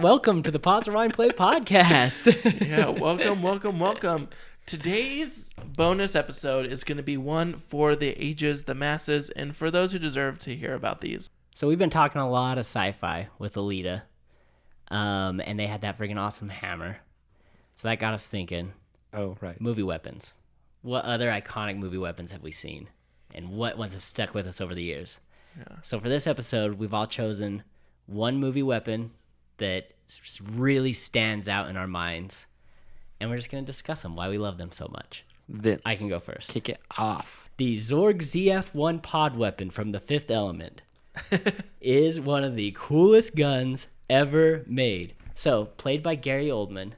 Welcome to the Pause Rewind Play podcast. Yeah, welcome. Today's bonus episode is going to be one for the ages, the masses, and for those who deserve to hear about these. So we've been talking a lot of sci-fi with Alita, and they had that freaking awesome hammer. So that got us thinking, Oh, right. movie weapons. What other iconic movie weapons have we seen? And what ones have stuck with us over the years? Yeah. So for this episode, we've all chosen one movie weapon that really stands out in our minds. And we're just going to discuss them, why we love them so much. Vince, I can go first. kick it off. The Zorg ZF-1 pod weapon from The Fifth Element is one of the coolest guns ever made. So, played by Gary Oldman,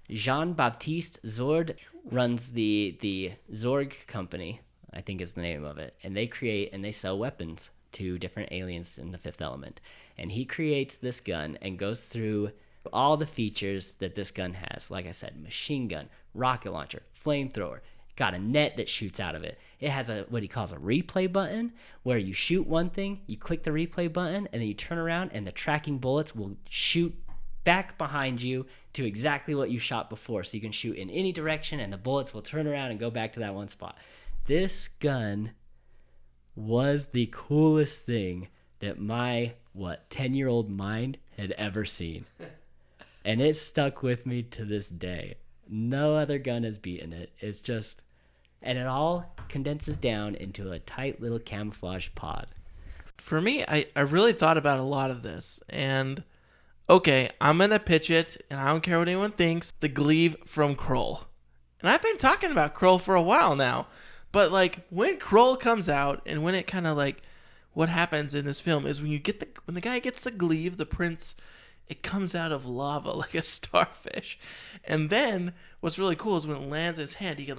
Jean-Baptiste Zord runs the Zorg company, I think is the name of it, and they create and they sell weapons to different aliens in The Fifth Element. And he creates this gun and goes through all the features that this gun has. Like I said, machine gun, rocket launcher, flamethrower, got a net that shoots out of it. It has what he calls a replay button, where you shoot one thing, you click the replay button, and then you turn around and the tracking bullets will shoot back behind you to exactly what you shot before. So you can shoot in any direction and the bullets will turn around and go back to that one spot. This gun was the coolest thing that my 10-year-old mind had ever seen. And it stuck with me to this day. No other gun has beaten it. It's just, and it all condenses down into a tight little camouflage pod. For me, I really thought about a lot of this. And, okay, I'm going to pitch it, and I don't care what anyone thinks. The Glaive from Krull. And I've been talking about Krull for a while now. But, like, when Krull comes out, and when it kind of, like, what happens in this film is when the guy gets the Glaive, the prince, it comes out of lava like a starfish. And then what's really cool is when it lands in his hand, he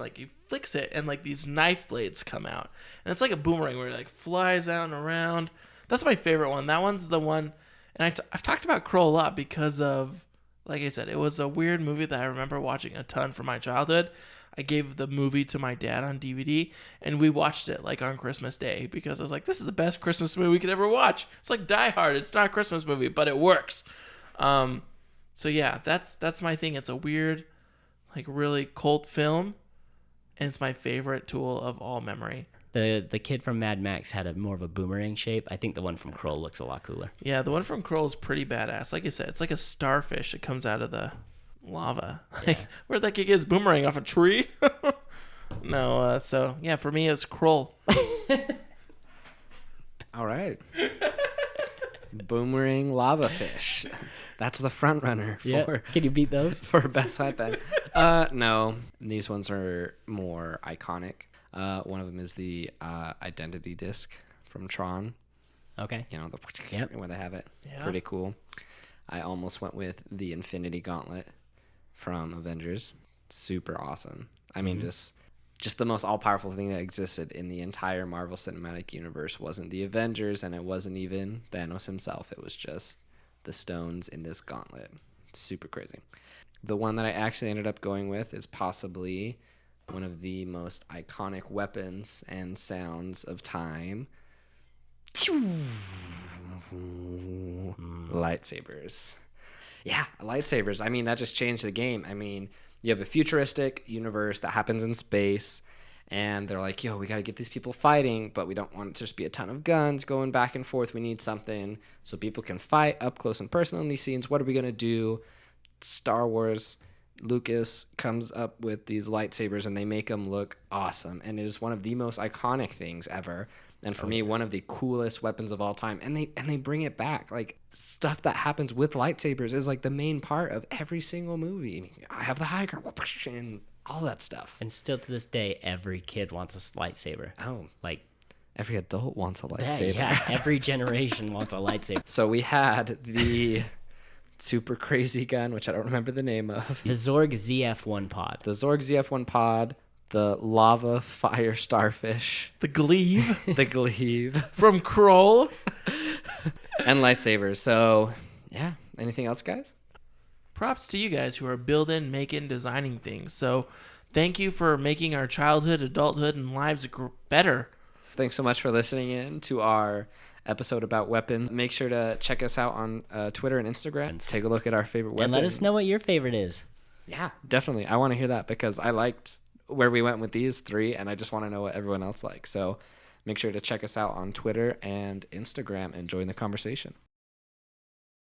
flicks it and like these knife blades come out. And it's like a boomerang where it like flies out and around. That's my favorite one. That one's the one. And I've talked about Krull a lot because of, like I said, it was a weird movie that I remember watching a ton from my childhood. I gave the movie to my dad on DVD, and we watched it like on Christmas Day because I was like, this is the best Christmas movie we could ever watch. It's like Die Hard. It's not a Christmas movie, but it works. So yeah, that's my thing. It's a weird, like really cult film, and it's my favorite tool of all memory. The kid from Mad Max had more of a boomerang shape. I think the one from Krull looks a lot cooler. Yeah, the one from Krull is pretty badass. Like I said, it's like a starfish that comes out of the lava. Like, where'd that kid get his boomerang, off a tree? No, so yeah, for me it's Krull. All right. Boomerang lava fish. That's the front runner for Yeah. Can you beat those? for best weapon. No, these ones are more iconic. One of them is the identity disc from Tron. Okay. You know, Yep. where they have it. Yeah. Pretty cool. I almost went with the Infinity Gauntlet from Avengers. Super awesome. I mean, just the most all-powerful thing that existed in the entire Marvel Cinematic Universe wasn't the Avengers, and it wasn't even Thanos himself. It was just the stones in this gauntlet. Super crazy. The one that I actually ended up going with is possibly one of the most iconic weapons and sounds of time. Lightsabers. Yeah, lightsabers. I mean, that just changed the game. I mean, you have a futuristic universe that happens in space, and they're like, yo, we got to get these people fighting, but we don't want it to just be a ton of guns going back and forth. We need something so people can fight up close and personal in these scenes. What are we going to do? Star Wars, Lucas comes up with these lightsabers, and they make them look awesome. And it is one of the most iconic things ever. And for me, one of the coolest weapons of all time. And they bring it back. Like, stuff that happens with lightsabers is like the main part of every single movie. I have the high ground and all that stuff. And still to this day, every kid wants a lightsaber. Oh, Like, every adult wants a lightsaber. yeah, every generation wants a lightsaber. So we had the super crazy gun, which I don't remember the name of. The Zorg ZF-1 pod. The Zorg ZF-1 pod, the lava fire starfish, The Glaive the Glaive, from Krull. and lightsabers. So, yeah. Anything else, guys? Props to you guys who are building, making, designing things. So thank you for making our childhood, adulthood, and lives better. Thanks so much for listening in to our episode about weapons. Make sure to check us out on Twitter and Instagram. Take a look at our favorite weapons. And let us know what your favorite is. Yeah, definitely. I want to hear that because I liked where we went with these 3, and I just want to know what everyone else likes. So make sure to check us out on Twitter and Instagram and join the conversation.